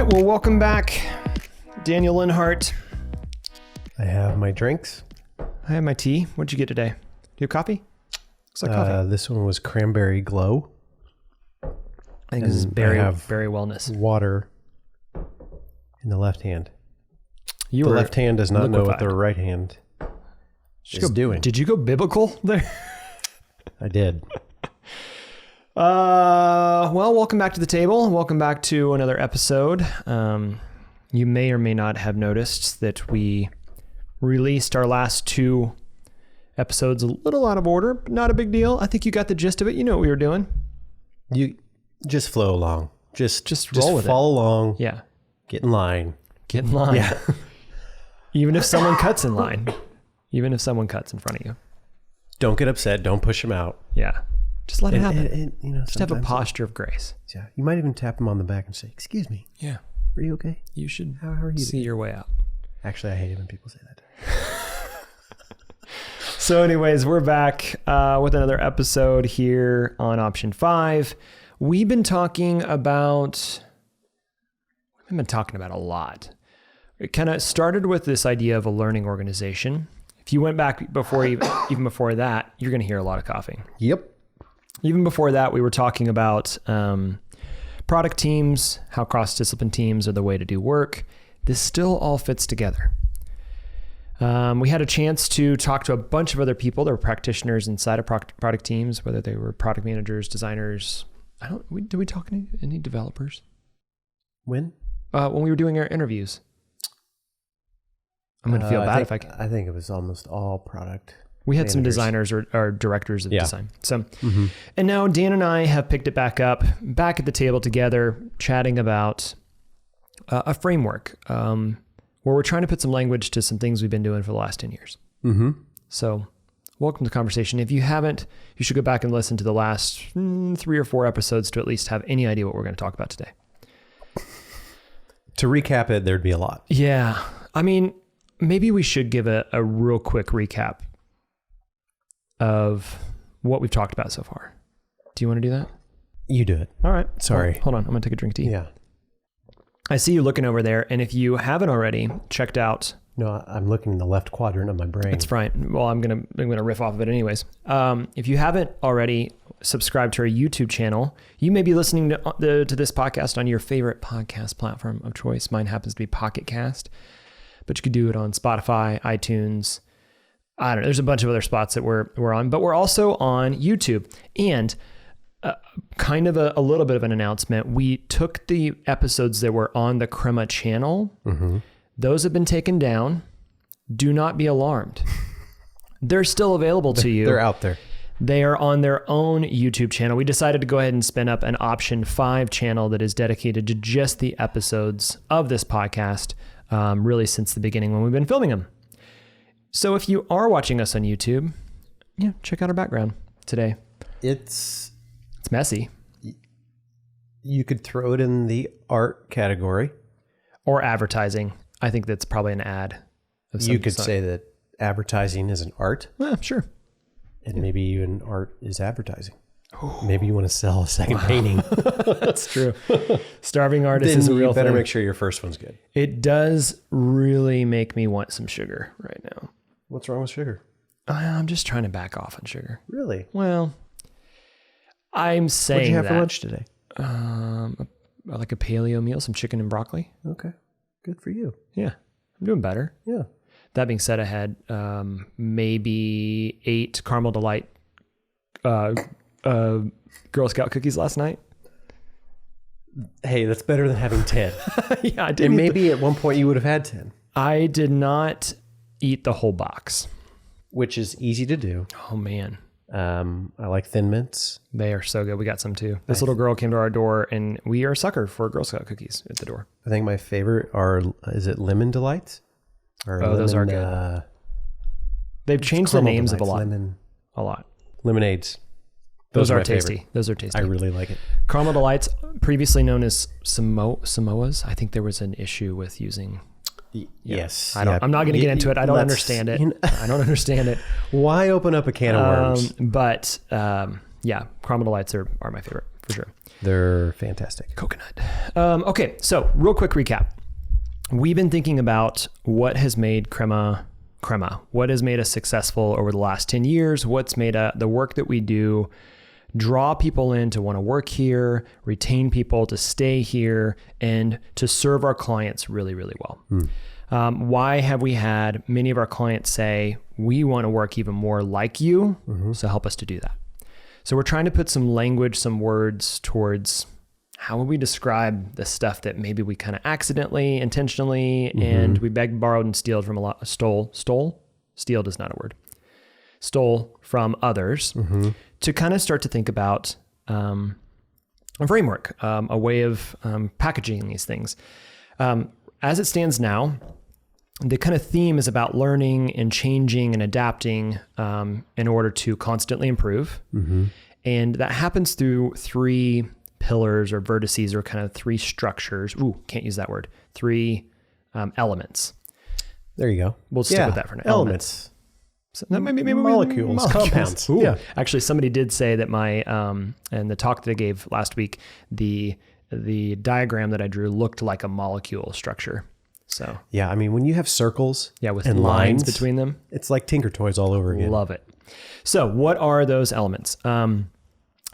right, well, welcome back, Daniel Linhart. I have my drinks. I have my tea. What'd you get today? Do you have coffee? Looks like coffee. This one was cranberry glow. I think this is berry wellness. Water in the left hand. The left hand does not know what the right hand is doing. Did you go biblical there? I did. Well, welcome back to the table. Welcome back to another episode. You may or may not have noticed that we released our last two episodes a little out of order, but not a big deal. I think you got the gist of it. You know what we were doing. You just flow along. Just roll with it. Follow along. Yeah. Get in line. Get in line. Yeah. Even if someone cuts in line. Even if someone cuts in front of you. Don't get upset. Don't push them out. Yeah. Just let it happen. And, just have a posture of grace. Yeah. You might even tap them on the back and say, "Excuse me. Yeah. Are you okay? You should How are you see your way out." Actually, I hate it when people say that. So anyways, we're back with another episode here on Option 5. We've been talking about a lot. It kind of started with this idea of a learning organization. If you went back even before that, you're going to hear a lot of coughing. Yep. Even before that, we were talking about product teams, how cross-discipline teams are the way to do work. This still all fits together. We had a chance to talk to a bunch of other people that were practitioners inside of product teams, whether they were product managers, designers. Did we talk to any developers? When we were doing our interviews. I'm going to feel bad I think it was almost all product. We had managers. some designers or directors of design. So, And now Dan and I have picked it back up, back at the table together, chatting about a framework where we're trying to put some language to some things we've been doing for the last 10 years. Mm-hmm. So welcome to the conversation. If you haven't, you should go back and listen to the last 3 or 4 episodes to at least have any idea what we're going to talk about today. To recap it, there'd be a lot. Yeah. I mean, maybe we should give a real quick recap of what we've talked about so far. Do you want to do that? You do it. All right. Sorry. Hold on. I'm going to take a drink of tea. Yeah. I see you looking over there. And if you haven't already checked out... No, I'm looking in the left quadrant of my brain. That's fine. Well, I'm going to riff off of it anyways. If you haven't already subscribed to our YouTube channel, you may be listening to this podcast on your favorite podcast platform of choice. Mine happens to be Pocket Cast, but you could do it on Spotify, iTunes. I don't know. There's a bunch of other spots that we're on, but we're also on YouTube. And kind of a little bit of an announcement. We took the episodes that were on the Crema channel. Mm-hmm. Those have been taken down. Do not be alarmed. They're still available to you. They're out there. They are on their own YouTube channel. We decided to go ahead and spin up an Option 5 channel that is dedicated to just the episodes of this podcast, really since the beginning when we've been filming them. So if you are watching us on YouTube, check out our background today. It's messy. You could throw it in the art category. Or advertising. I think that's probably an ad. You could say that advertising is an art. Yeah, sure. And maybe even art is advertising. Ooh. Maybe you want to sell a second painting. That's true. Starving artist is a real thing. You better make sure your first one's good. It does really make me want some sugar right now. What's wrong with sugar? I'm just trying to back off on sugar. Really? Well, I'm saying What'd you have for lunch today? Like a paleo meal, some chicken and broccoli. Okay. Good for you. Yeah. I'm doing better. Yeah. That being said, I had maybe 8 Caramel Delight Girl Scout cookies last night. Hey, that's better than having 10. Yeah, I did. And maybe at one point you would have had 10. I did not eat the whole box. Which is easy to do. Oh, man. I like Thin Mints. They are so good. We got some too. This little girl came to our door and we are a sucker for Girl Scout cookies at the door. I think my favorite is it Lemon Delights? Those are good. They've changed the names of a lot. Lemonades. Those are tasty. Favorite. Those are tasty. I really like it. Caramel Delights, previously known as Samoas. I think there was an issue with using... Yes. I'm not going to get into it. I don't understand it. I don't understand it. Why open up a can of worms? But Caramel Delights are my favorite. for sure. They're fantastic. Coconut. Okay, so real quick recap. We've been thinking about what has made Crema, what has made us successful over the last 10 years, what's made the work that we do draw people in to want to work here, retain people to stay here, and to serve our clients really, really well. Why have we had many of our clients say, we want to work even more like you, so help us to do that. So we're trying to put some language, some words towards how would we describe the stuff that maybe we kind of accidentally, intentionally, and we begged, borrowed, and stealed from stealed is not a word, stole from others, to kind of start to think about a framework, a way of packaging these things. As it stands now, the kind of theme is about learning and changing and adapting in order to constantly improve. And that happens through three pillars or vertices, or kind of three structures. Can't use that word. Three elements. There you go. We'll stick with that for now. Elements. So maybe molecules, compounds. Yeah. Actually, somebody did say that my in the talk that I gave last week, the diagram that I drew looked like a molecule structure. So yeah, I mean, when you have circles, with and lines between them, it's like Tinker Toys all over again. Love it. So what are those elements?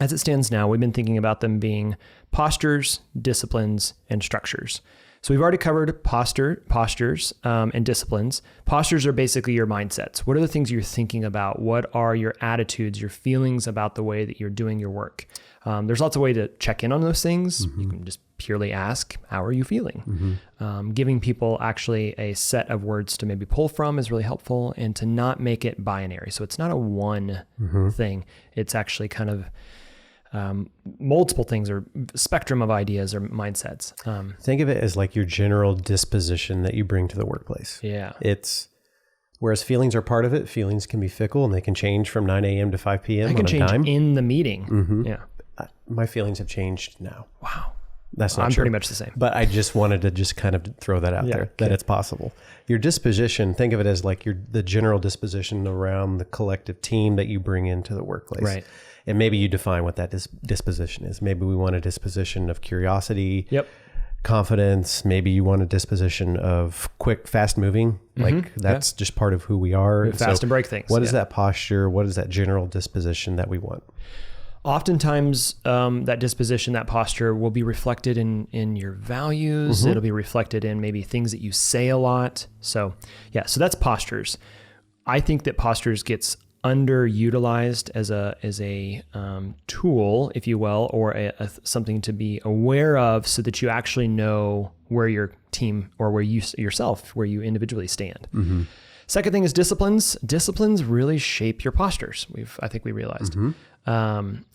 As it stands now, we've been thinking about them being postures, disciplines, and structures. So we've already covered postures and disciplines. Postures are basically your mindsets. What are the things you're thinking about? What are your attitudes, your feelings about the way that you're doing your work? There's lots of ways to check in on those things. You can just purely ask, how are you feeling? Giving people actually a set of words to maybe pull from is really helpful, and to not make it binary. So it's not a one thing. It's actually kind of multiple things, or spectrum of ideas or mindsets. Think of it as like your general disposition that you bring to the workplace. Yeah. Whereas feelings are part of it. Feelings can be fickle, and they can change from 9 a.m. to 5 p.m. I can change in the meeting. Yeah. My feelings have changed now. Wow. That's not I'm true. pretty much the same. But I just wanted to just kind of throw that out there, that it's possible. Your disposition, think of it as like the general disposition around the collective team that you bring into the workplace. Right. And maybe you define what that disposition is. Maybe we want a disposition of curiosity, confidence. Maybe you want a disposition of quick, fast moving. Like that's just part of who we are. Move fast and break things. What is that posture? What is that general disposition that we want? Oftentimes, that disposition, that posture will be reflected in your values. It'll be reflected in maybe things that you say a lot. So that's postures. I think that postures gets underutilized as a tool, if you will, or something to be aware of, so that you actually know where your team, or where you yourself, where you individually stand. Second thing is disciplines. Disciplines really shape your postures. I think we realized.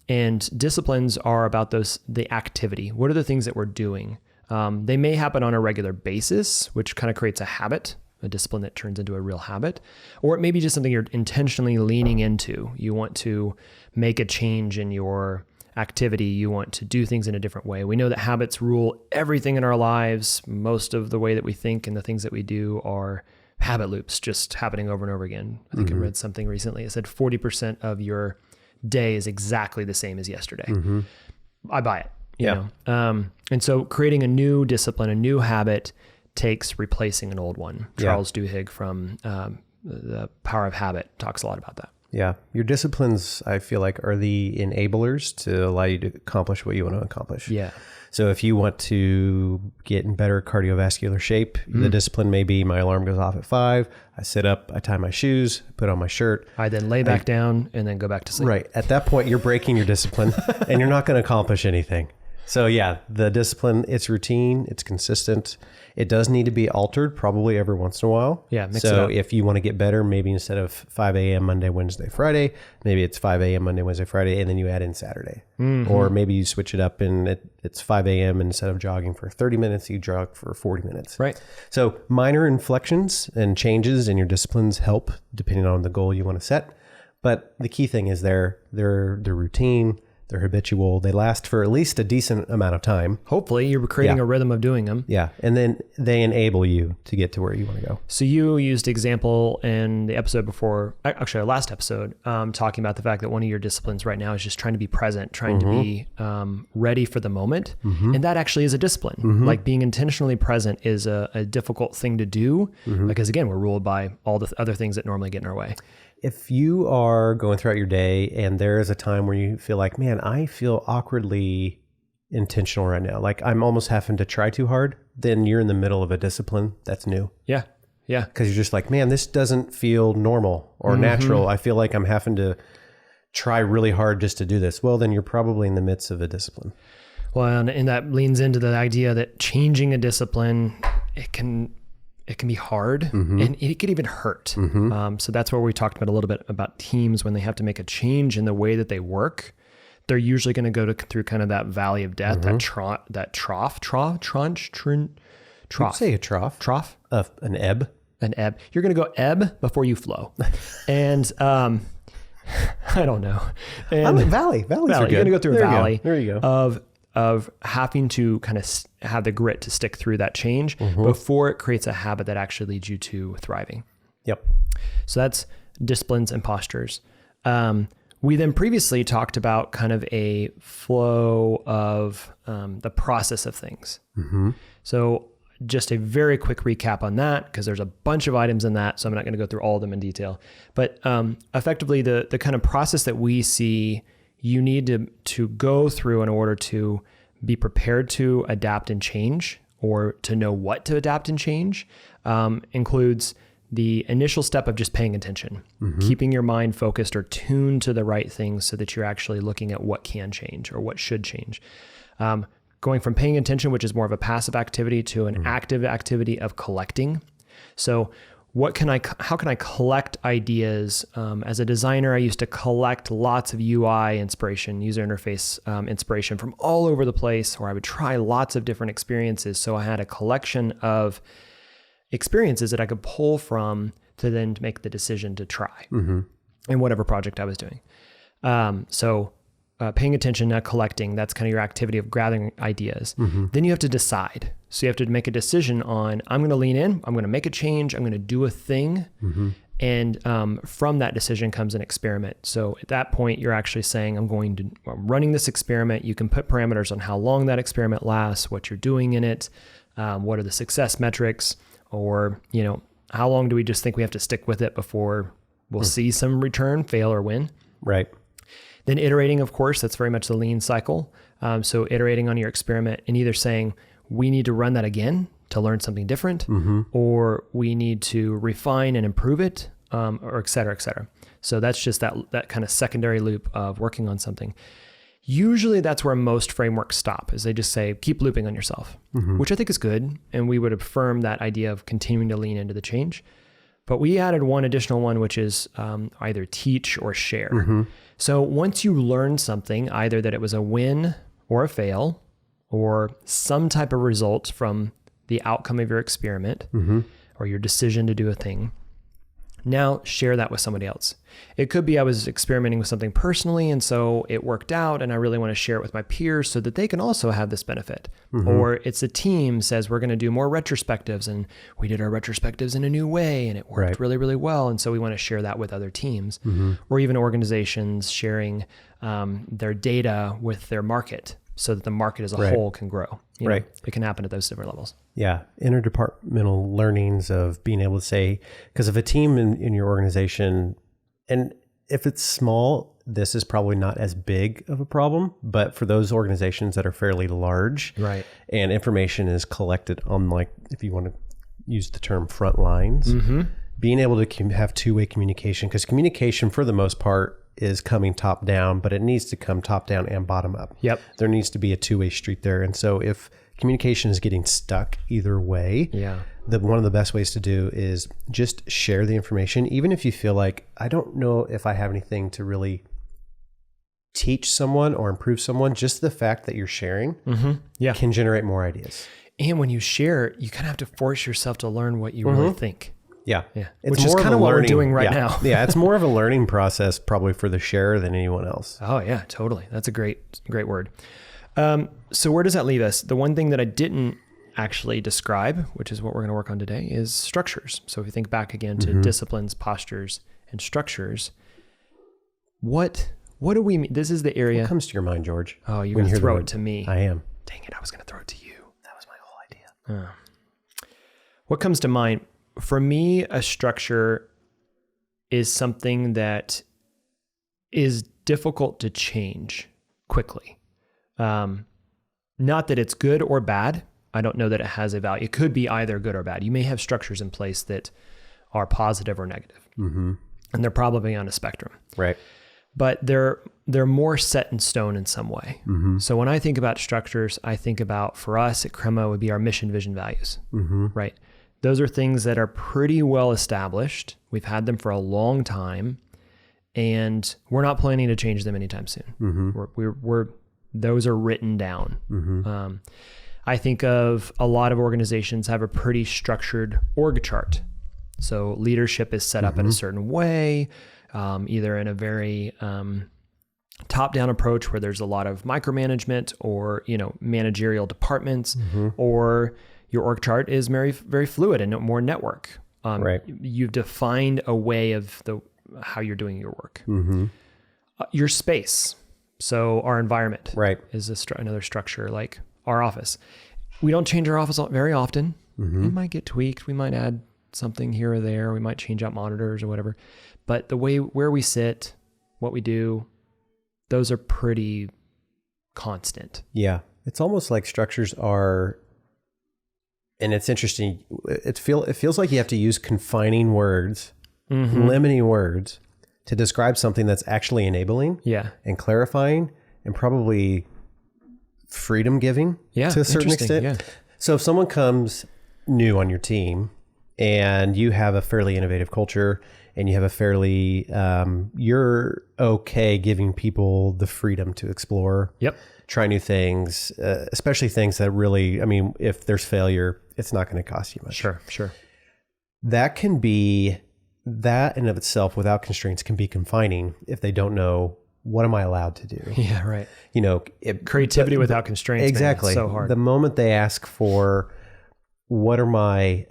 And disciplines are about the activity. What are the things that we're doing? They may happen on a regular basis, which kind of creates a habit, a discipline that turns into a real habit, or it may be just something you're intentionally leaning into. You want to make a change in your activity. You want to do things in a different way. We know that habits rule everything in our lives. Most of the way that we think and the things that we do are habit loops, just happening over and over again. I think I read something recently. It said 40% of your day is exactly the same as yesterday. I buy it. You know? And so creating a new discipline, a new habit, takes replacing an old one. Charles Duhigg from The Power of Habit talks a lot about that. Yeah. Your disciplines, I feel like, are the enablers to allow you to accomplish what you want to accomplish. Yeah. So if you want to get in better cardiovascular shape, the discipline may be my alarm goes off at 5. I sit up, I tie my shoes, put on my shirt. I then lay back down and then go back to sleep. Right. At that point, you're breaking your discipline and you're not going to accomplish anything. So yeah, the discipline, it's routine, it's consistent. It does need to be altered probably every once in a while. Yeah, mix it so up. if you want to get better, maybe instead of 5 a.m. Monday, Wednesday, Friday, maybe it's 5 a.m. Monday, Wednesday, Friday, and then you add in Saturday. Or maybe you switch it up and it's 5 a.m. and instead of jogging for 30 minutes, you jog for 40 minutes. Right. So minor inflections and changes in your disciplines help depending on the goal you want to set. But the key thing is they're routine, They're habitual. They last for at least a decent amount of time. Hopefully you're creating a rhythm of doing them. Yeah. And then they enable you to get to where you want to go. So you used example in the episode before, actually our last episode, talking about the fact that one of your disciplines right now is just trying to be present, trying to be ready for the moment. And that actually is a discipline. Like being intentionally present is a difficult thing to do because again, we're ruled by all the other things that normally get in our way. If you are going throughout your day and there is a time where you feel like, man, I feel awkwardly intentional right now, like I'm almost having to try too hard, then you're in the middle of a discipline that's new. Yeah. Yeah. Because you're just like, man, this doesn't feel normal or natural. I feel like I'm having to try really hard just to do this. Well, then you're probably in the midst of a discipline. Well, and that leans into the idea that changing a discipline, it can be hard and it can even hurt. So that's where we talked about a little bit about teams when they have to make a change in the way that they work. They're usually going to go through kind of that valley of death, that trough. You'd say a trough. An ebb. An ebb. You're going to go ebb before you flow. And I don't know. And I like valley. Valleys are good. You're going to go through a valley there you go. of having to kind of have the grit to stick through that change before it creates a habit that actually leads you to thriving. Yep. So that's disciplines and postures. We then previously talked about kind of a flow of the process of things. So just a very quick recap on that, because there's a bunch of items in that, so I'm not going to go through all of them in detail. But effectively, the kind of process that we see you need to go through in order to be prepared to adapt and change, or to know what to adapt and change, includes the initial step of just paying attention, keeping your mind focused or tuned to the right things so that you're actually looking at what can change or what should change. Going from paying attention, which is more of a passive activity, to an active activity of collecting. So how can I collect ideas? As a designer, I used to collect lots of UI inspiration, user interface inspiration from all over the place, or I would try lots of different experiences. So I had a collection of experiences that I could pull from to then make the decision to try in whatever project I was doing. Paying attention, collecting, that's kind of your activity of gathering ideas. Then you have to decide. So you have to make a decision on, I'm going to lean in, I'm going to make a change, I'm going to do a thing. And from that decision comes an experiment. So at that point, you're actually saying, I'm running this experiment. You can put parameters on how long that experiment lasts, what you're doing in it, what are the success metrics, or, how long do we just think we have to stick with it before we'll see some return, fail or win? Right. Then iterating, of course, that's very much the lean cycle. So iterating on your experiment and either saying, we need to run that again to learn something different, or we need to refine and improve it, or et cetera, et cetera. So that's just that kind of secondary loop of working on something. Usually that's where most frameworks stop, is they just say, keep looping on yourself, which I think is good. And we would affirm that idea of continuing to lean into the change. But we added one additional one, which is either teach or share. So once you learn something, either that it was a win or a fail, or some type of result from the outcome of your experiment or your decision to do a thing, now share that with somebody else. It could be I was experimenting with something personally, and so it worked out, and I really want to share it with my peers so that they can also have this benefit. Or it's a team says we're going to do more retrospectives, and we did our retrospectives in a new way, and it worked really, really well, and so we want to share that with other teams. Or even organizations sharing their data with their market so that the market as a whole can grow. It can happen at those different levels. Yeah. Interdepartmental learnings of being able to say, because if a team in your organization, and if it's small, this is probably not as big of a problem, but for those organizations that are fairly large, and information is collected on, like, if you want to use the term front lines, being able to have two-way communication, because communication for the most part is coming top down, but it needs to come top down and bottom up. There needs to be a two-way street there. And so if communication is getting stuck either way, one of the best ways to do is just share the information. Even if you feel like, I don't know if I have anything to really teach someone or improve someone, just the fact that you're sharing can generate more ideas. And when you share, you kind of have to force yourself to learn what you really think. Yeah. Yeah. It's Which is more of kind a of what we're learning- doing right yeah. now. Yeah. It's more of a learning process probably for the sharer than anyone else. Oh yeah, totally. That's a great word. So where does that leave us? The one thing that I didn't actually describe, which is what we're going to work on today, is structures. So if you think back again to disciplines, postures, and structures, what do we mean? This is the area. What comes to your mind, George? Oh, you're when going you to hear the throw word? it to me. I am. Dang it, I was going to throw it to you. That was my whole idea. What comes to mind? For me, a structure is something that is difficult to change quickly. Not that it's good or bad. I don't know that it has a value. It could be either good or bad. You may have structures in place that are positive or negative, and they're probably on a spectrum. Right. But they're more set in stone in some way. So when I think about structures, I think about, for us at Crema, would be our mission, vision, values, right? Those are things that are pretty well established. We've had them for a long time, and we're not planning to change them anytime soon. Those are written down. I think of a lot of organizations have a pretty structured org chart. So leadership is set up in a certain way, either in a very top-down approach where there's a lot of micromanagement or, managerial departments, or your org chart is very, very fluid and more network. Right. You've defined a way of how you're doing your work. Your space. So our environment is another structure, like our office. We don't change our office very often. It might get tweaked. We might add something here or there. We might change out monitors or whatever. But where we sit, what we do, those are pretty constant. Yeah. It's almost like structures are, and it's interesting. It feels like you have to use confining words, limiting words to describe something that's actually enabling and clarifying and probably freedom giving to a certain extent. Yeah. So if someone comes new on your team and you have a fairly innovative culture and you have a fairly, you're okay giving people the freedom to explore, try new things, especially things that really, if there's failure, it's not going to cost you much. Sure. That can be, that in of itself without constraints can be confining if they don't know, what am I allowed to do? Yeah, right. Creativity without constraints. Exactly. Man, it's so hard. The moment they ask for, what are my,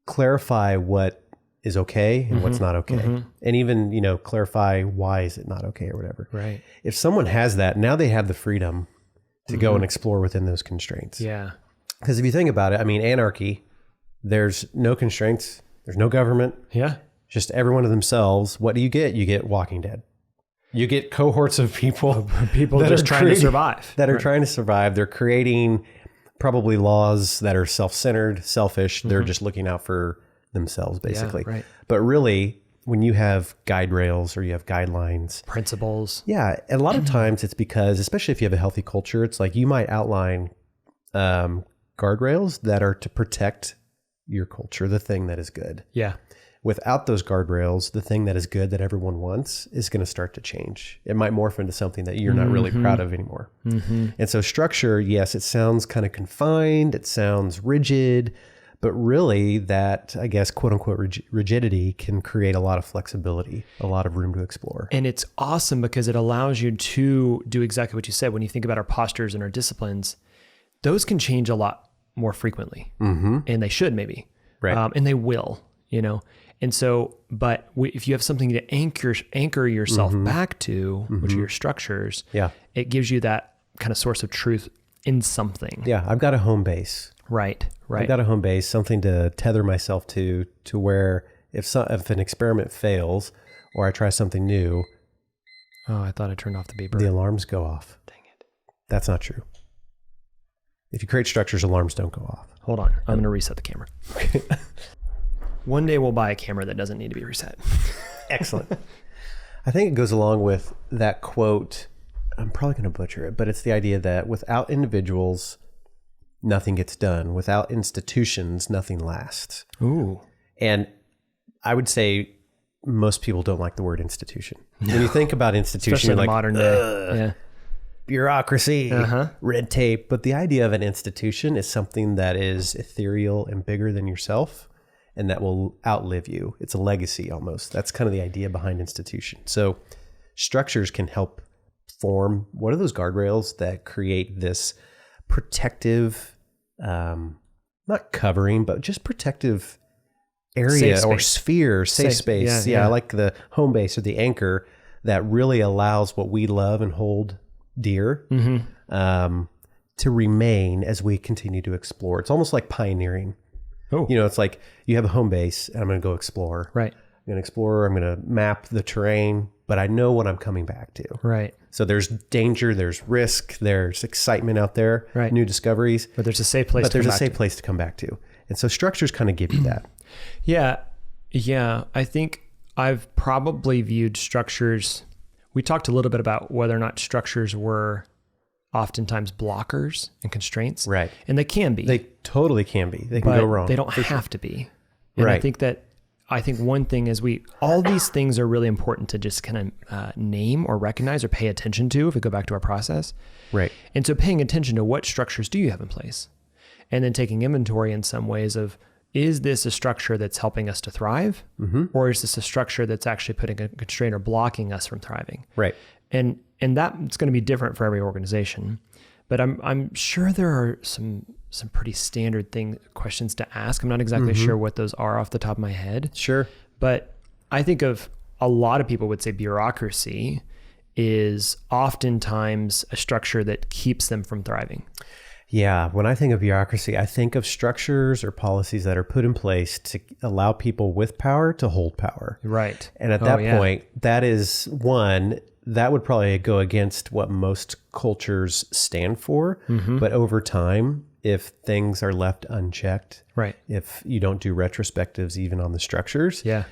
clarify what is okay and what's not okay. And even, clarify why is it not okay or whatever. Right. If someone has that, now they have the freedom to go and explore within those constraints. Yeah. Because if you think about it, anarchy, there's no constraints. There's no government. Yeah. Just everyone of themselves. What do you get? You get Walking Dead. You get cohorts of people that just trying to survive. That are trying to survive. They're creating probably laws that are self-centered, selfish. They're just looking out for themselves, basically. Yeah, right. But really, when you have guide rails or you have guidelines, principles. Yeah. And a lot of times it's because, especially if you have a healthy culture, it's like you might outline guardrails that are to protect your culture, the thing that is good. Yeah. Without those guardrails, the thing that is good that everyone wants is going to start to change. It might morph into something that you're not really proud of anymore. And so structure, yes, it sounds kind of confined. It sounds rigid, but really that, I guess, quote unquote, rigidity can create a lot of flexibility, a lot of room to explore. And it's awesome because it allows you to do exactly what you said. When you think about our postures and our disciplines, those can change a lot more frequently, and they should maybe, right? And they will, And so, but if you have something to anchor yourself back to, which are your structures, it gives you that kind of source of truth in something. Yeah, I've got a home base. Right. I've got a home base, something to tether myself to where if an experiment fails or I try something new. Oh, I thought I turned off the beeper. The alarms go off. Dang it. That's not true. If you create structures, alarms don't go off. Hold on. I'm going to reset the camera. One day we'll buy a camera that doesn't need to be reset. Excellent. I think it goes along with that quote. I'm probably going to butcher it, but it's the idea that without individuals, nothing gets done. Without institutions, nothing lasts. Ooh. And I would say most people don't like the word institution. No. When you think about institution, especially you're in like, modern day. Yeah. Bureaucracy, red tape. But the idea of an institution is something that is ethereal and bigger than yourself and that will outlive you. It's a legacy almost. That's kind of the idea behind institution. So structures can help form, what are those guardrails that create this protective, not covering, but just protective area or sphere, safe space. Yeah, I like the home base or the anchor that really allows what we love and hold dear to remain as we continue to explore. It's almost like pioneering. Oh. You know, it's like you have a home base and I'm going to go explore. Right. I'm going to explore. I'm going to map the terrain, but I know what I'm coming back to. Right. So there's danger, there's risk, there's excitement out there, right. New discoveries. But there's a safe place to come back to. And so structures kind of give you that. Yeah. I think I've probably viewed structures. We talked a little bit about whether or not structures were oftentimes blockers and constraints. Right. And they can be. They totally can be. They can go wrong. They don't have to be. And I think one thing is all these things are really important to just kind of name or recognize or pay attention to if we go back to our process. Right. And so paying attention to what structures do you have in place? And then taking inventory in some ways of, is this a structure that's helping us to thrive? Or is this a structure that's actually putting a constraint or blocking us from thriving? Right. And that's going to be different for every organization. But I'm sure there are some pretty standard questions to ask. I'm not exactly sure what those are off the top of my head. Sure. But I think of a lot of people would say bureaucracy is oftentimes a structure that keeps them from thriving. Yeah. When I think of bureaucracy, I think of structures or policies that are put in place to allow people with power to hold power. Right. And at that point, that is one, that would probably go against what most cultures stand for. But over time, if things are left unchecked, right, if you don't do retrospectives even on the structures, yeah,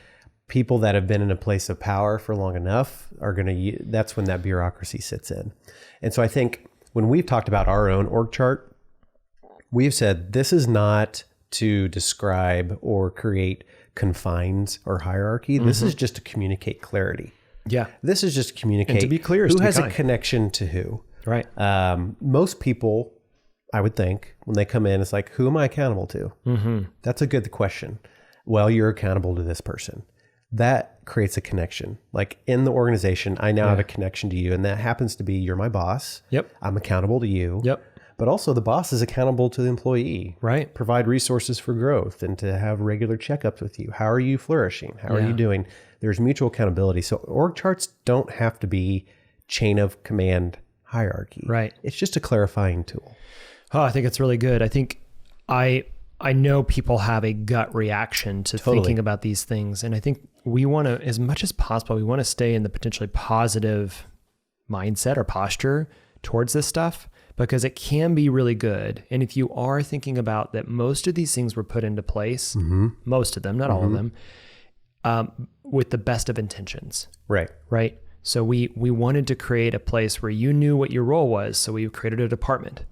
people that have been in a place of power for long enough are going to, that's when that bureaucracy sits in. And so I think when we've talked about our own org chart, we've said this is not to describe or create confines or hierarchy. This is just to communicate clarity. Yeah. This is just to communicate and to be clear, who has a connection to who. Right. Most people, I would think, when they come in, it's like, who am I accountable to? That's a good question. Well, you're accountable to this person. That creates a connection. Like in the organization, I now have a connection to you, and that happens to be you're my boss. Yep. I'm accountable to you. Yep. But also the boss is accountable to the employee. Right. Provide resources for growth and to have regular checkups with you. How are you flourishing? How are you doing? There's mutual accountability. So org charts don't have to be chain of command hierarchy. Right. It's just a clarifying tool. Oh, I think it's really good. I think I know people have a gut reaction to thinking about these things. And I think we want to, as much as possible, we want to stay in the potentially positive mindset or posture towards this stuff, because it can be really good. And if you are thinking about that, most of these things were put into place, most of them, not all of them, with the best of intentions. Right. Right. So we wanted to create a place where you knew what your role was. So we created a department.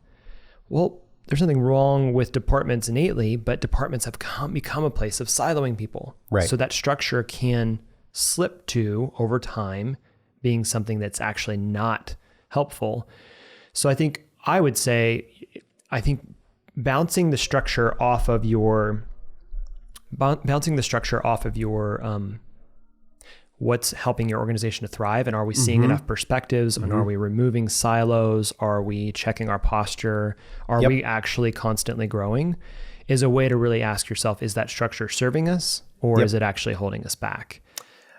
Well, there's nothing wrong with departments innately, but departments have become a place of siloing people. Right. So that structure can slip to, over time, being something that's actually not helpful. So I would say bouncing the structure off of your what's helping your organization to thrive, and are we seeing enough perspectives, and are we removing silos, are we checking our posture, are we actually constantly growing, is a way to really ask yourself, is that structure serving us, or is it actually holding us back?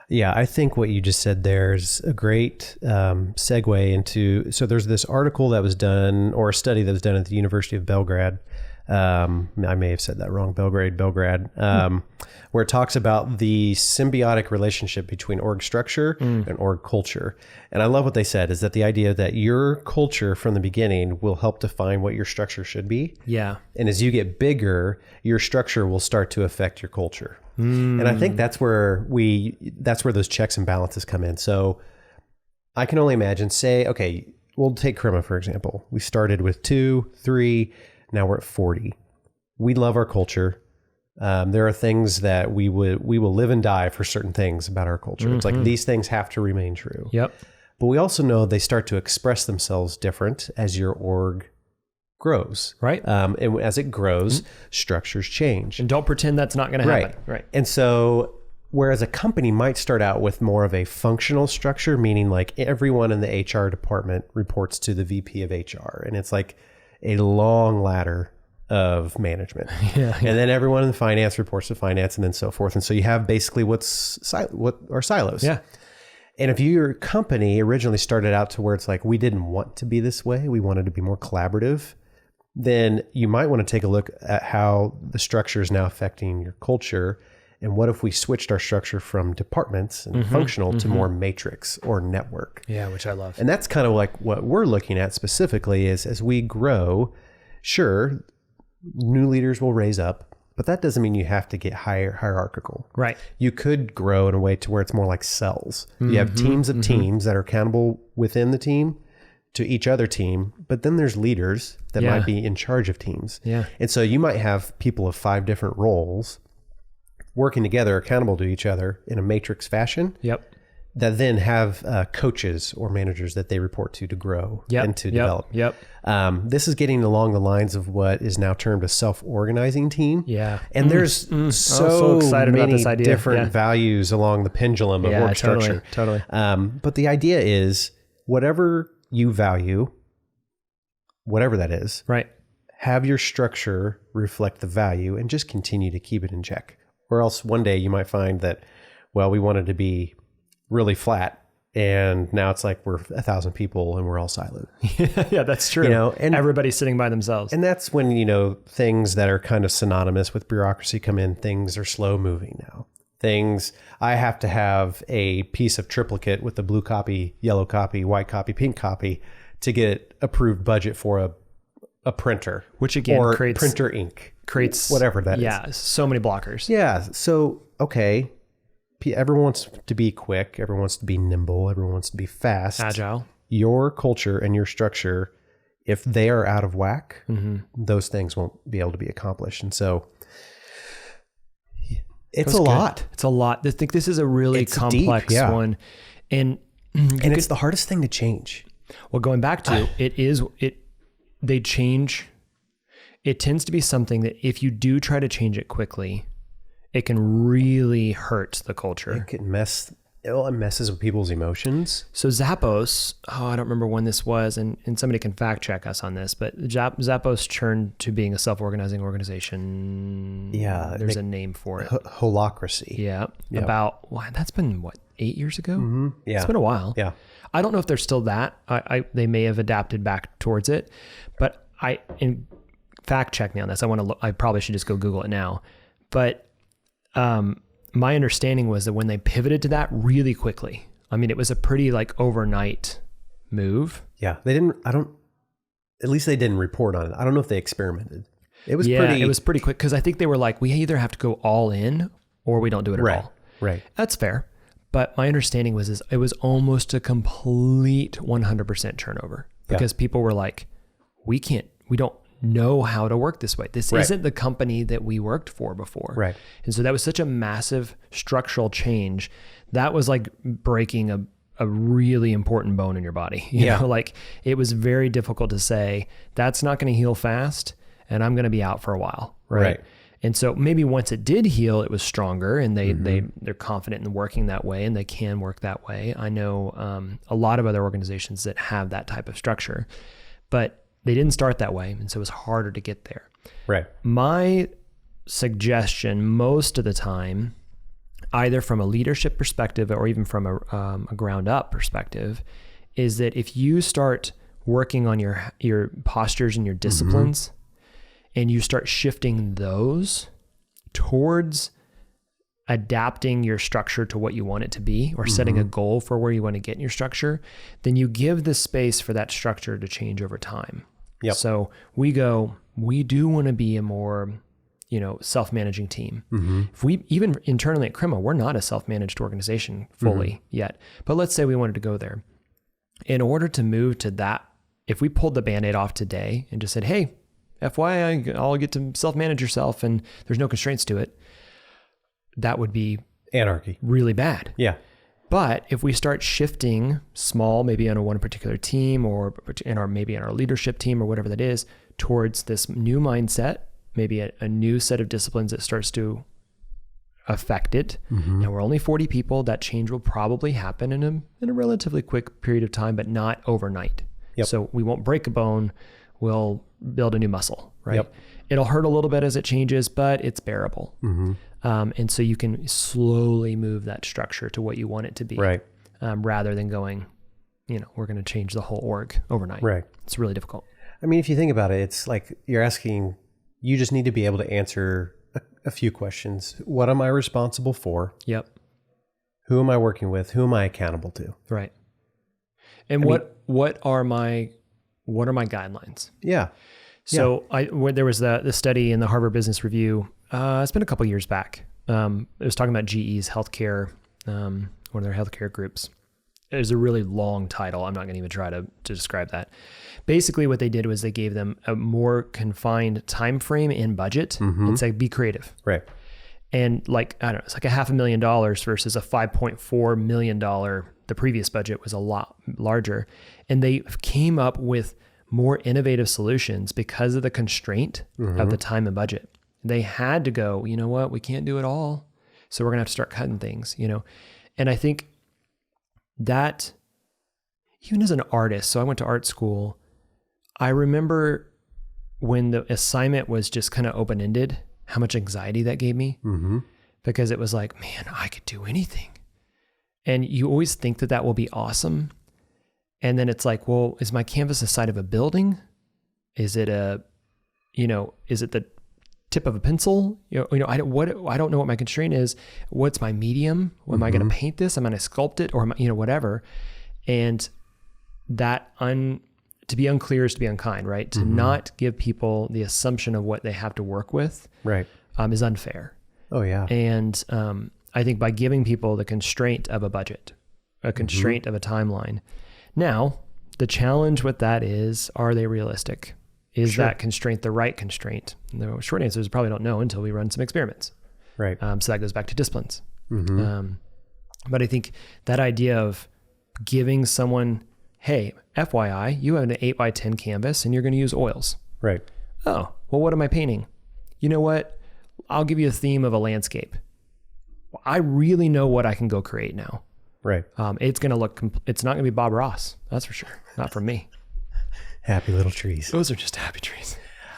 Yeah, I think what you just said there is a great segue into, so there's this article that was done, or a study that was done at the University of Belgrade. I may have said that wrong, Belgrade, where it talks about the symbiotic relationship between org structure and org culture. And I love what they said, is that the idea that your culture from the beginning will help define what your structure should be. Yeah. And as you get bigger, your structure will start to affect your culture. And I think that's where those checks and balances come in. So I can only imagine, say, okay, we'll take Crema, for example. We started with 2, 3, now we're at 40. We love our culture. There are things that we will live and die for certain things about our culture. It's like these things have to remain true. Yep. But we also know they start to express themselves different as your org grows. Right. And as it grows, structures change. And don't pretend that's not going to happen. Right. And so whereas a company might start out with more of a functional structure, meaning like everyone in the HR department reports to the VP of HR. And it's like a long ladder of management. And then everyone in the finance reports to finance and then so forth. And so you have basically what are silos. Yeah. And if your company originally started out to where it's like, we didn't want to be this way, we wanted to be more collaborative, then you might want to take a look at how the structure is now affecting your culture. And what if we switched our structure from departments and functional to more matrix or network? Yeah, which I love. And that's kind of like what we're looking at specifically is as we grow, sure, new leaders will raise up, but that doesn't mean you have to get hierarchical. Right. You could grow in a way to where it's more like cells. You have teams of teams that are accountable within the team to each other team, but then there's leaders that might be in charge of teams. Yeah. And so you might have people of 5 different roles working together, accountable to each other in a matrix fashion. Yep. That then have coaches or managers that they report to grow and to develop. Yep. This is getting along the lines of what is now termed a self-organizing team. Yeah. And there's so excited many about this idea. different values along the pendulum of work structure. Totally. But the idea is whatever you value, whatever that is, Right. have your structure reflect the value and just continue to keep it in check. Or else one day you might find that, well, we wanted to be really flat and now it's like we're 1,000 people and we're all siloed. Yeah, that's true. And everybody's sitting by themselves. And that's when, things that are kind of synonymous with bureaucracy come in. Things are slow moving now. I have to have a piece of triplicate with the blue copy, yellow copy, white copy, pink copy to get approved budget for a printer. Which again or creates printer ink. Creates whatever that is. Yeah, so many blockers. Yeah. So, okay. Everyone wants to be quick. Everyone wants to be nimble. Everyone wants to be fast. Agile. Your culture and your structure, if they are out of whack, those things won't be able to be accomplished. And so it's a lot. It's a lot. I think this is a really complex one. And it's the hardest thing to change. Well, going back to they change. It tends to be something that if you do try to change it quickly, it can really hurt the culture. It messes with people's emotions. So Zappos, I don't remember when this was, and somebody can fact check us on this, but Zappos turned to being a self-organizing organization. Yeah. There's a name for it. Holacracy. Yeah. That's been 8 years ago? Mm-hmm. Yeah. It's been a while. Yeah. I don't know if they're still that. They may have adapted back towards it, but fact check me on this. I probably should just go Google it now. But my understanding was that when they pivoted to that really quickly, it was a pretty overnight move. Yeah. At least they didn't report on it. I don't know if they experimented. It was pretty quick because I think they were like, we either have to go all in or we don't do it at all. Right. That's fair. But my understanding was it was almost a complete 100% turnover because people were like, we don't know how to work this way. This isn't the company that we worked for before. Right. And so that was such a massive structural change. That was like breaking a really important bone in your body. You know, it was very difficult to say, that's not going to heal fast and I'm going to be out for a while. Right. And so maybe once it did heal, it was stronger and they're confident in working that way and they can work that way. I know a lot of other organizations that have that type of structure, but they didn't start that way. And so it was harder to get there. Right. My suggestion most of the time, either from a leadership perspective or even from a ground up perspective, is that if you start working on your postures and your disciplines and you start shifting those towards adapting your structure to what you want it to be or setting a goal for where you want to get in your structure, then you give the space for that structure to change over time. Yep. So we do want to be a more, self-managing team. If we, even internally at Crema, we're not a self-managed organization fully yet, but let's say we wanted to go there. In order to move to that, if we pulled the Band-Aid off today and just said, hey, FYI, I'll get to self-manage yourself and there's no constraints to it, that would be anarchy. Really bad. Yeah. But if we start shifting small, maybe on one particular team or maybe in our leadership team or whatever that is, towards this new mindset, maybe a new set of disciplines that starts to affect it. Mm-hmm. And we're only 40 people, that change will probably happen in a relatively quick period of time, but not overnight. Yep. So we won't break a bone, we'll build a new muscle, right? Yep. It'll hurt a little bit as it changes, but it's bearable. Mm-hmm. And so you can slowly move that structure to what you want it to be, Right. Rather than going, we're going to change the whole org overnight. Right. It's really difficult. I mean, if you think about it, it's like you're asking, you just need to be able to answer a few questions. What am I responsible for? Yep. Who am I working with? Who am I accountable to? Right. And what are my guidelines? Yeah. So there was the study in the Harvard Business Review. It's been a couple years back. It was talking about GE's healthcare, one of their healthcare groups. It was a really long title. I'm not going to even try to describe that. Basically, what they did was they gave them a more confined time frame and budget and said, be creative. Right. And it's like $500,000 versus a $5.4 million. The previous budget was a lot larger. And they came up with more innovative solutions because of the constraint of the time and budget. They had to go, you know what, we can't do it all. So we're going to have to start cutting things, And I think that even as an artist, so I went to art school, I remember when the assignment was just kind of open-ended, how much anxiety that gave me, because it was like, man, I could do anything. And you always think that will be awesome. And then it's like, well, is my canvas the side of a building? Is it is it the tip of a pencil? I don't know what my constraint is. What's my medium? Am I going to paint this? Am I going to sculpt it? Or am I, whatever. And that to be unclear is to be unkind, right? To not give people the assumption of what they have to work with, right, is unfair. Oh yeah. And I think by giving people the constraint of a budget, a constraint of a timeline. Now, the challenge with that is, are they realistic? Is that constraint the right constraint? And the short answer is probably don't know until we run some experiments. Right. So that goes back to disciplines. But I think that idea of giving someone, hey, FYI, you have an 8x10 canvas and you're going to use oils. Right. Oh, well, what am I painting? You know what? I'll give you a theme of a landscape. I really know what I can go create now. Right. It's going to look, it's not going to be Bob Ross. That's for sure. Not from me. Happy little trees. Those are just happy trees.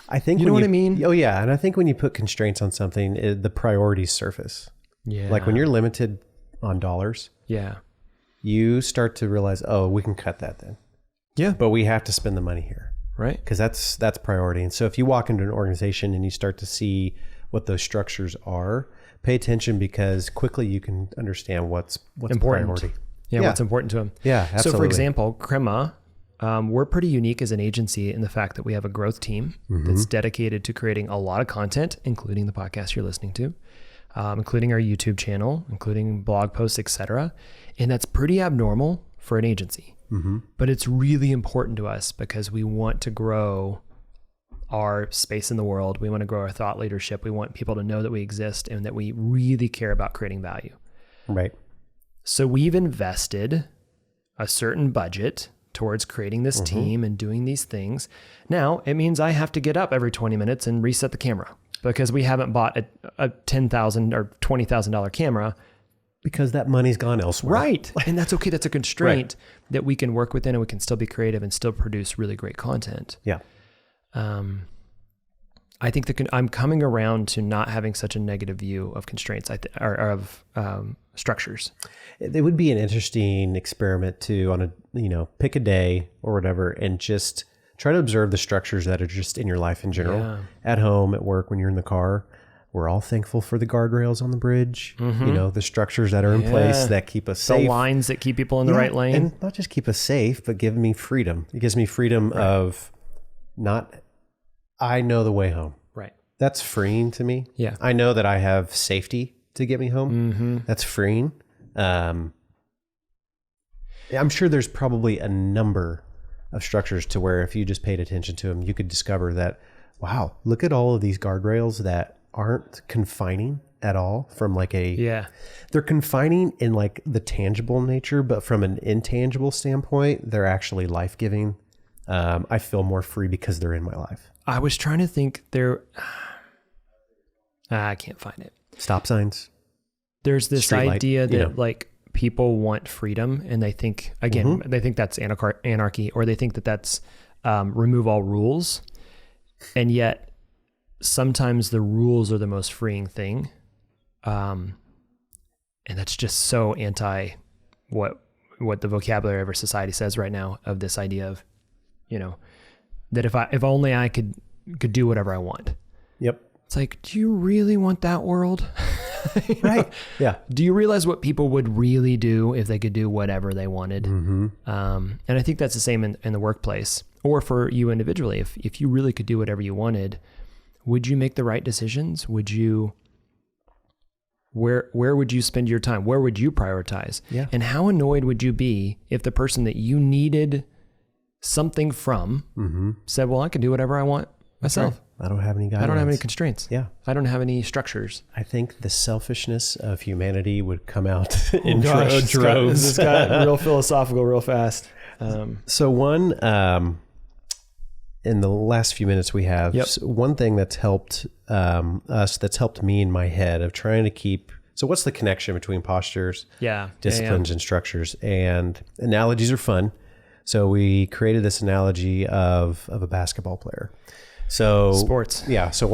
I think you know what I mean? Oh yeah. And I think when you put constraints on something, the priorities surface. Yeah. Like when you're limited on dollars, you start to realize, oh, we can cut that then. Yeah. But we have to spend the money here. Right. Because that's priority. And so if you walk into an organization and you start to see what those structures are, pay attention, because quickly you can understand what's important. Priority. Yeah, what's important to them. Yeah, absolutely. So for example, Crema, we're pretty unique as an agency in the fact that we have a growth team that's dedicated to creating a lot of content, including the podcast you're listening to, including our YouTube channel, including blog posts, etc. And that's pretty abnormal for an agency. But it's really important to us because we want to grow our space in the world. We want to grow our thought leadership. We want people to know that we exist and that we really care about creating value. Right. So we've invested a certain budget towards creating this team and doing these things. Now, it means I have to get up every 20 minutes and reset the camera because we haven't bought a $10,000 or $20,000 camera. Because that money's gone elsewhere. Right. And that's okay. That's a constraint that we can work within, and we can still be creative and still produce really great content. Yeah. I think I'm coming around to not having such a negative view of constraints or of structures. It would be an interesting experiment to pick a day or whatever and just try to observe the structures that are just in your life in general. Yeah. At home, at work, when you're in the car. We're all thankful for the guardrails on the bridge, the structures that are in place that keep us safe. The lines that keep people in the right lane. And not just keep us safe, but give me freedom. It gives me freedom of I know the way home. Right. That's freeing to me. Yeah. I know that I have safety to get me home. That's freeing. I'm sure there's probably a number of structures to where if you just paid attention to them, you could discover that, wow, look at all of these guardrails that aren't confining at all from like Yeah. they're confining in like the tangible nature, but from an intangible standpoint, they're actually life-giving. I feel more free because they're in my life. I was trying to think I can't find it. Stop signs. There's this Street light, idea that you know. like people want freedom, and they think, again, they think that's anarchy, or they think that that's remove all rules. And yet sometimes the rules are the most freeing thing. And that's just so anti what the vocabulary of our society says right now, of this idea of, you know, that if only I could do whatever I want. Yep. It's like, do you really want that world? Right. Yeah. Do you realize what people would really do if they could do whatever they wanted? Mm-hmm. And I think that's the same in the workplace, or for you individually. If you really could do whatever you wanted, would you make the right decisions? Would you, where would you spend your time? Where would you prioritize? Yeah. And how annoyed would you be if the person that you needed something from said, well, I can do whatever I want myself. Right. I don't have any guidelines. I don't have any constraints. Yeah. I don't have any structures. I think the selfishness of humanity would come out in Gosh, droves. This got real philosophical real fast. So one, in the last few minutes we have, one thing that's helped that's helped me in my head of trying to keep, so what's the connection between postures, disciplines, and structures? And analogies are fun. So we created this analogy of a basketball player. So sports. Yeah. So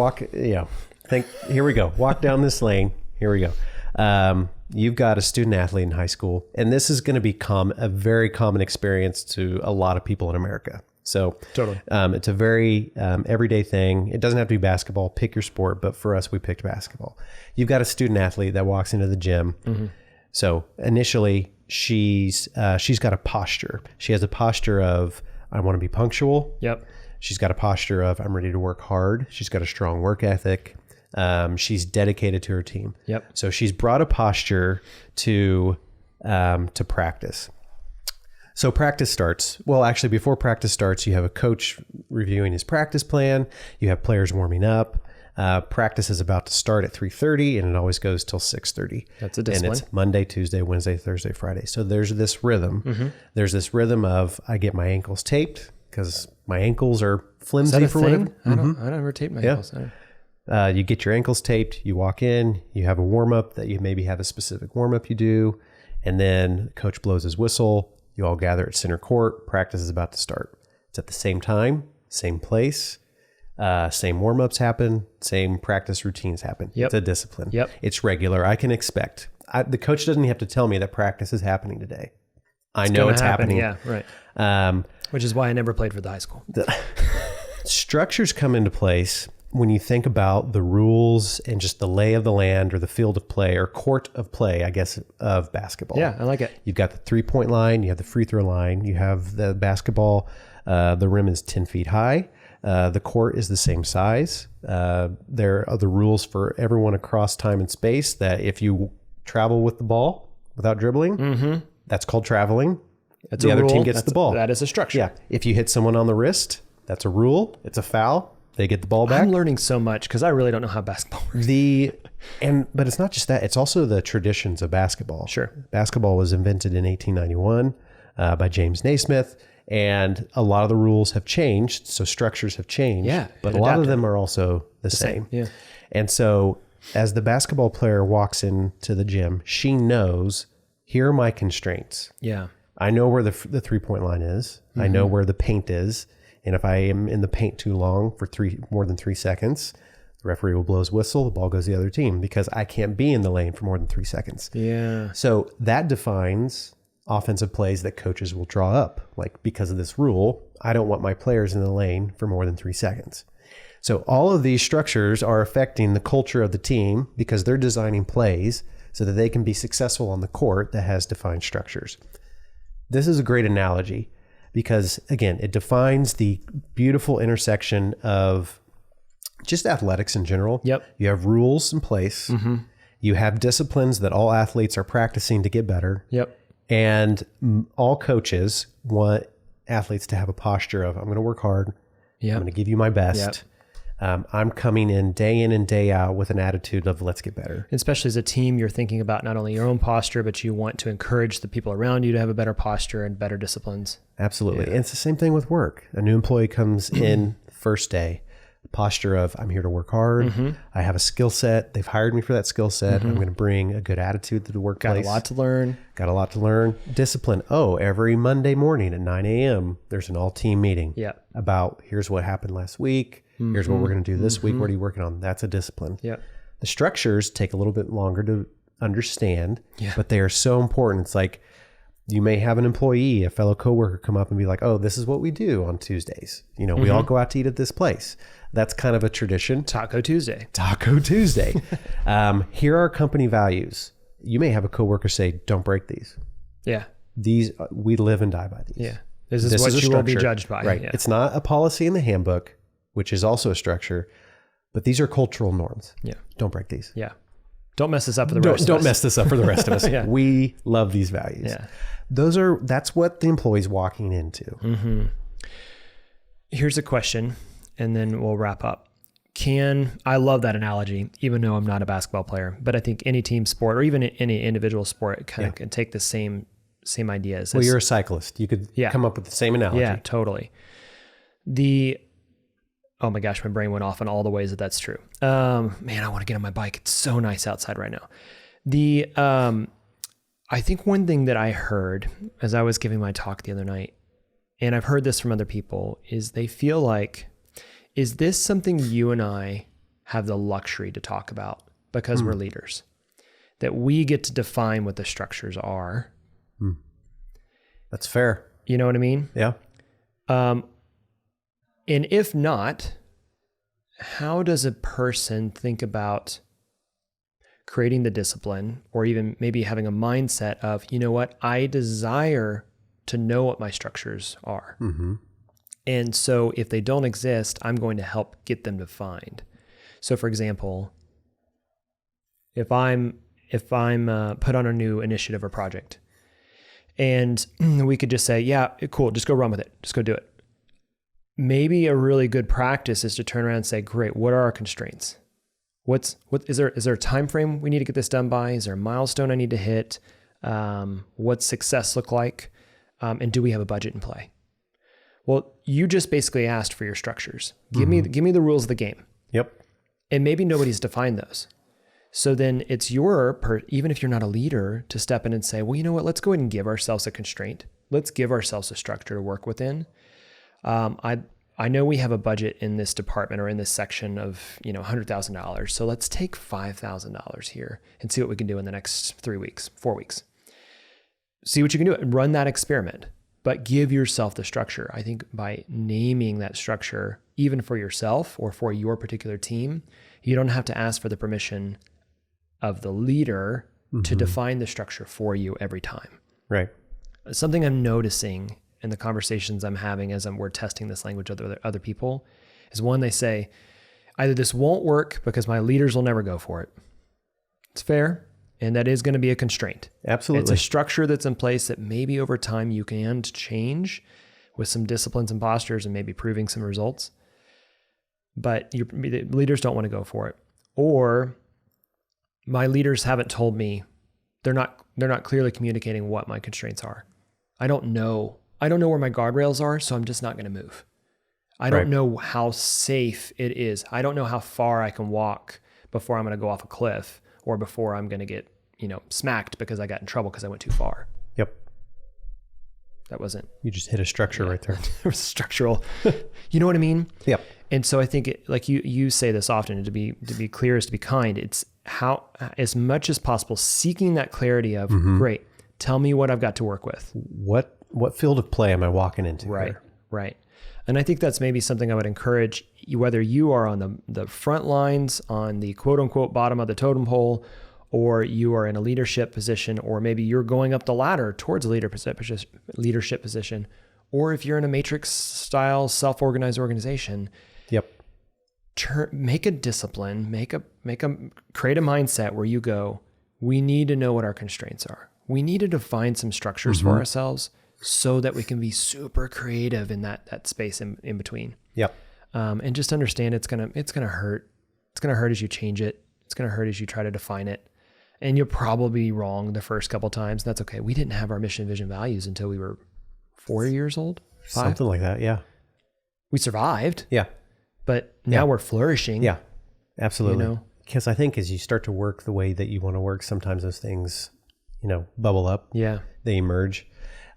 here we go. Walk down this lane. Here we go. You've got a student athlete in high school, and this is going to become a very common experience to a lot of people in America. So totally, it's a very everyday thing. It doesn't have to be basketball. Pick your sport, but for us, we picked basketball. You've got a student athlete that walks into the gym. Mm-hmm. So initially, she's got a posture. She has a posture of, I want to be punctual. Yep. She's got a posture of, I'm ready to work hard. She's got a strong work ethic. She's dedicated to her team. Yep. So she's brought a posture to practice. So practice starts. Well, actually, before practice starts, you have a coach reviewing his practice plan. You have players warming up. Practice is about to start at 3:30, and it always goes till 6:30. That's a discipline. And it's Monday, Tuesday, Wednesday, Thursday, Friday. So there's this rhythm. Mm-hmm. There's this rhythm of, I get my ankles taped because my ankles are flimsy for whatever. I don't ever tape my ankles. You get your ankles taped, you walk in, you have a warm-up that you maybe have a specific warm-up you do, and then coach blows his whistle. You all gather at center court. Practice is about to start. It's at the same time, same place, same warm-ups happen, same practice routines happen. Yep. It's a discipline. Yep. It's regular. I can expect. The coach doesn't have to tell me that practice is happening today. I know it's happening. Yeah, right. Which is why I never played for the high school. Structures come into place when you think about the rules and just the lay of the land, or the field of play, or court of play, I guess, of basketball. Yeah, I like it. You've got the 3-point line, you have the free throw line, you have the basketball, the rim is 10 feet high. The court is the same size. There are the rules for everyone across time and space, that if you travel with the ball without dribbling, that's called traveling. That's the a other rule. team gets the ball. That is a structure. Yeah. If you hit someone on the wrist, that's a rule. It's a foul. They get the ball back. I'm learning so much because I really don't know how basketball works. But it's not just that. It's also the traditions of basketball. Sure. Basketball was invented in 1891 by James Naismith, and a lot of the rules have changed. So structures have changed. Yeah. But a lot of them are also the same. Yeah. And so as the basketball player walks into the gym, she knows, here are my constraints. Yeah. I know where the 3-point line is. Mm-hmm. I know where the paint is. And if I am in the paint too long for more than 3 seconds, the referee will blow his whistle, the ball goes to the other team, because I can't be in the lane for more than 3 seconds. Yeah. So that defines offensive plays that coaches will draw up. Like, because of this rule, I don't want my players in the lane for more than 3 seconds. So all of these structures are affecting the culture of the team, because they're designing plays so that they can be successful on the court that has defined structures. This is a great analogy, because, again, it defines the beautiful intersection of just athletics in general. Yep. You have rules in place. Mm-hmm. You have disciplines that all athletes are practicing to get better. Yep. And all coaches want athletes to have a posture of, I'm going to work hard. Yep. I'm going to give you my best. I'm coming in and day out with an attitude of let's get better. Especially as a team, you're thinking about not only your own posture, but you want to encourage the people around you to have a better posture and better disciplines. Absolutely. And it's the same thing with work. A new employee comes in first day, posture of I'm here to work hard. I have a skill set. They've hired me for that skill set. I'm going to bring a good attitude to the workplace. Got a lot to learn. Discipline. Oh, every Monday morning at 9 a.m., there's an all-team meeting about here's what happened last week. Here's what we're going to do this week. What are you working on? That's a discipline. Yeah. The structures take a little bit longer to understand, but they are so important. It's like you may have an employee, a fellow coworker come up and be like, oh, this is what we do on Tuesdays. We all go out to eat at this place. That's kind of a tradition. Taco Tuesday. Here are company values. You may have a coworker say, don't break these. Yeah. These, we live and die by these. Yeah. This is what you will be judged by. Right. Yeah. It's not a policy in the handbook, which is also a structure, but these are cultural norms. Yeah. Don't break these. Yeah. Don't mess this up for the rest of us. Don't mess this up for the rest of us. Yeah. We love these values. Yeah. That's what the employee's walking into. Here's a question, and then we'll wrap up. I love that analogy, even though I'm not a basketball player, but I think any team sport or even any individual sport kind of can take the same ideas. Well, you're a cyclist. You could come up with the same analogy. Yeah, totally. Oh my gosh, my brain went off in all the ways that's true. Man, I want to get on my bike. It's so nice outside right now. I think one thing that I heard as I was giving my talk the other night, and I've heard this from other people, is they feel like, is this something you and I have the luxury to talk about because we're leaders? That we get to define what the structures are. That's fair. You know what I mean? Yeah. And if not, how does a person think about creating the discipline or even maybe having a mindset of, you know what, I desire to know what my structures are. And so if they don't exist, I'm going to help get them defined. So for example, if I'm put on a new initiative or project and we could just say, yeah, cool, just go run with it. Just go do it. Maybe a really good practice is to turn around and say, great, what are our constraints? Is there a time frame we need to get this done by? Is there a milestone I need to hit? What's success look like? And do we have a budget in play? Well, you just basically asked for your structures. Give me the rules of the game. Yep. And maybe nobody's defined those. So then it's even if you're not a leader, to step in and say, well, you know what, let's go ahead and give ourselves a constraint. Let's give ourselves a structure to work within. I know we have a budget in this department or in this section of, $100,000. So let's take $5,000 here and see what we can do in the next 3 weeks, 4 weeks. See what you can do and run that experiment, but give yourself the structure. I think by naming that structure, even for yourself or for your particular team, you don't have to ask for the permission of the leader to define the structure for you every time. Right. Something I'm noticing in the conversations I'm having as we're testing this language with other people is one, they say, either this won't work because my leaders will never go for it. It's fair. And that is going to be a constraint. Absolutely. It's a structure that's in place that maybe over time you can change with some disciplines and postures and maybe proving some results. But the leaders don't want to go for it. Or my leaders haven't told me, they're not clearly communicating what my constraints are. I don't know where my guardrails are, so I'm just not going to move. I don't know how safe it is. I don't know how far I can walk before I'm going to go off a cliff or before I'm going to get, smacked because I got in trouble because I went too far. Yep. That wasn't. You just hit a structure right there. It was structural. You know what I mean? Yep. And so I think, like you say this often, to be clear is to be kind. It's how, as much as possible, seeking that clarity of, great, tell me what I've got to work with. What field of play am I walking into? Right. here? Right. And I think that's maybe something I would encourage you, whether you are on the front lines, on the quote unquote bottom of the totem pole, or you are in a leadership position, or maybe you're going up the ladder towards a leadership position, or if you're in a matrix style self-organized organization. Yep. Make a discipline, create a mindset where you go, we need to know what our constraints are. We need to define some structures for ourselves so that we can be super creative in that space in between. Yep. And just understand it's gonna hurt. It's gonna hurt as you change it. It's gonna hurt as you try to define it. And you'll probably be wrong the first couple of times. That's okay. We didn't have our mission, vision, values until we were 4 years old. 5. Something like that. Yeah. We survived. Yeah. But now we're flourishing. Yeah, absolutely. You know? Because I think as you start to work the way that you want to work, sometimes those things, bubble up. Yeah. They emerge.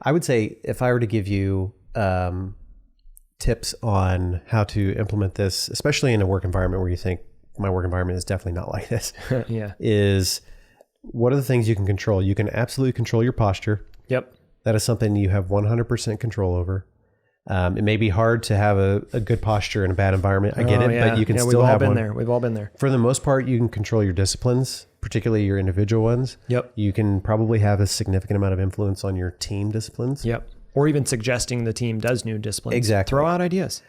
I would say if I were to give you tips on how to implement this, especially in a work environment where you think my work environment is definitely not like this, yeah, is what are the things you can control? You can absolutely control your posture. Yep. That is something you have 100% control over. It may be hard to have a good posture in a bad environment. I get it, but you can still have one. We've all been there. For the most part, you can control your disciplines, particularly your individual ones. Yep. You can probably have a significant amount of influence on your team disciplines. Yep. Or even suggesting the team does new disciplines. Exactly. Throw out ideas.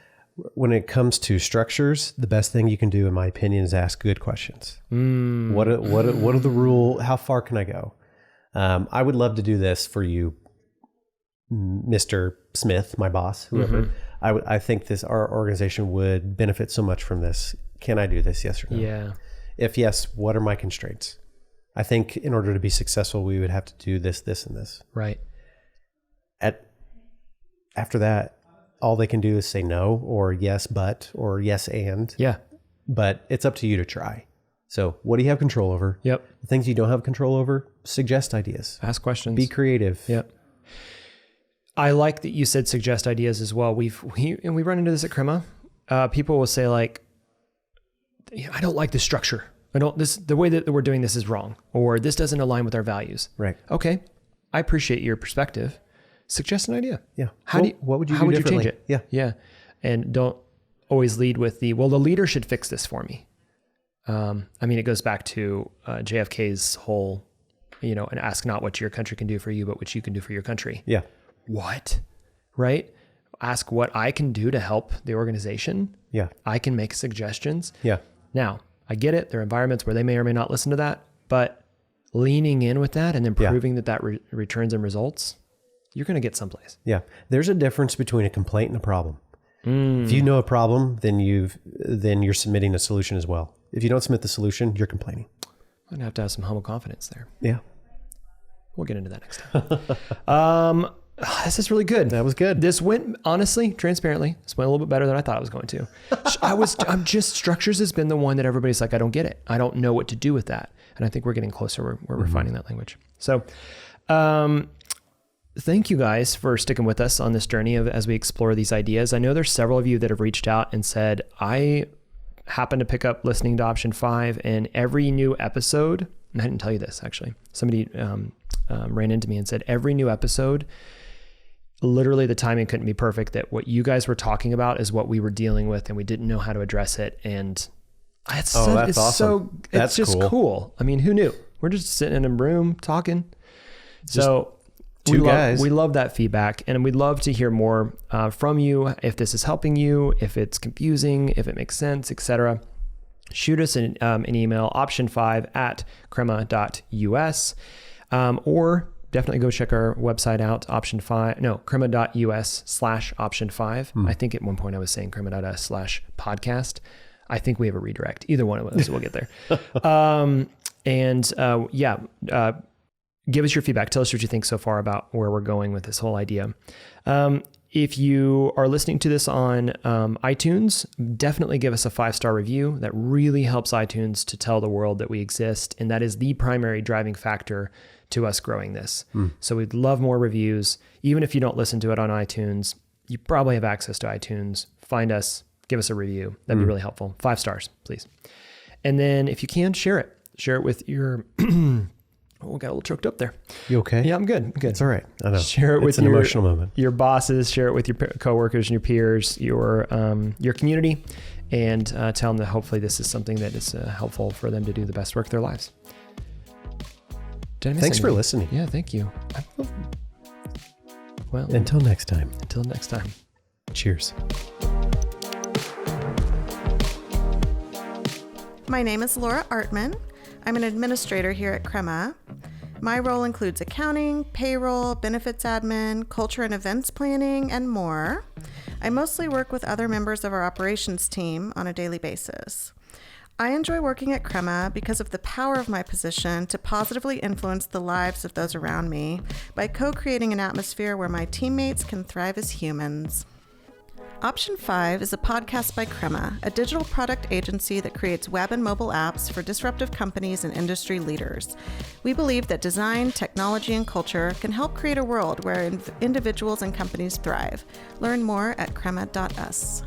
When it comes to structures, the best thing you can do, in my opinion, is ask good questions. What are the rule? How far can I go? I would love to do this for you, Mr. Smith, my boss, whoever. I think our organization would benefit so much from this. Can I do this? Yes or no? Yeah. If yes, what are my constraints? I think in order to be successful, we would have to do this, this, and this. Right. After that, all they can do is say no, or yes, but, or yes, and. Yeah. But it's up to you to try. So what do you have control over? Yep. The things you don't have control over, suggest ideas. Ask questions. Be creative. Yep. I like that you said suggest ideas as well. We run into this at Crema. People will say like, I don't like the structure. The way that we're doing this is wrong, or this doesn't align with our values. Right. Okay. I appreciate your perspective. Suggest an idea. Yeah. What would you change it? Yeah. Yeah. And don't always lead with the leader should fix this for me. It goes back to JFK's whole, and ask not what your country can do for you, but what you can do for your country. Yeah. What? Right? Ask what I can do to help the organization. Yeah. I can make suggestions. Yeah. Now, I get it. There are environments where they may or may not listen to that, but leaning in with that and then proving that returns and results, you're going to get someplace. Yeah. There's a difference between a complaint and a problem. If you know a problem, then you're submitting a solution as well. If you don't submit the solution, you're complaining. I'm going to have some humble confidence there. Yeah. We'll get into that next time. This is really good. That was good. This went, honestly, transparently, this went a little bit better than I thought it was going to. Structures has been the one that everybody's like, I don't get it. I don't know what to do with that. And I think we're getting closer where we're finding that language. So, thank you guys for sticking with us on this journey as we explore these ideas. I know there's several of you that have reached out and said, I happen to pick up listening to Option 5, and every new episode, and I didn't tell you this actually, somebody ran into me and said, every new episode, literally the timing couldn't be perfect, that what you guys were talking about is what we were dealing with and we didn't know how to address it. And that's awesome. It's just cool. I mean, who knew? We're just sitting in a room talking. So we love that feedback, and we'd love to hear more from you. If this is helping you, if it's confusing, if it makes sense, etc. Shoot us an email, option5@crema.us, or definitely go check our website out, crema.us/option5. I think at one point I was saying crema.us/podcast. I think we have a redirect. Either one of us, we'll get there. Give us your feedback. Tell us what you think so far about where we're going with this whole idea. If you are listening to this on iTunes, definitely give us a 5-star review. That really helps iTunes to tell the world that we exist. And that is the primary driving factor to us growing this. So we'd love more reviews. Even if you don't listen to it on iTunes, you probably have access to iTunes. Find us, give us a review. That'd be really helpful. 5 stars, please. And then if you can, share it. Share it with your... Oh, got a little choked up there. You okay? Yeah, I'm good. It's all right. I know. Share it with an emotional moment. Your bosses. Share it with your coworkers and your peers, your community, and tell them that hopefully this is something that is helpful for them to do the best work of their lives. Thanks for listening. Yeah, thank you. Well, until next time. Cheers. My name is Laura Artman. I'm an administrator here at Crema. My role includes accounting, payroll, benefits admin, culture and events planning, and more. I mostly work with other members of our operations team on a daily basis. I enjoy working at Crema because of the power of my position to positively influence the lives of those around me by co-creating an atmosphere where my teammates can thrive as humans. Option 5 is a podcast by Crema, a digital product agency that creates web and mobile apps for disruptive companies and industry leaders. We believe that design, technology, and culture can help create a world where individuals and companies thrive. Learn more at crema.us.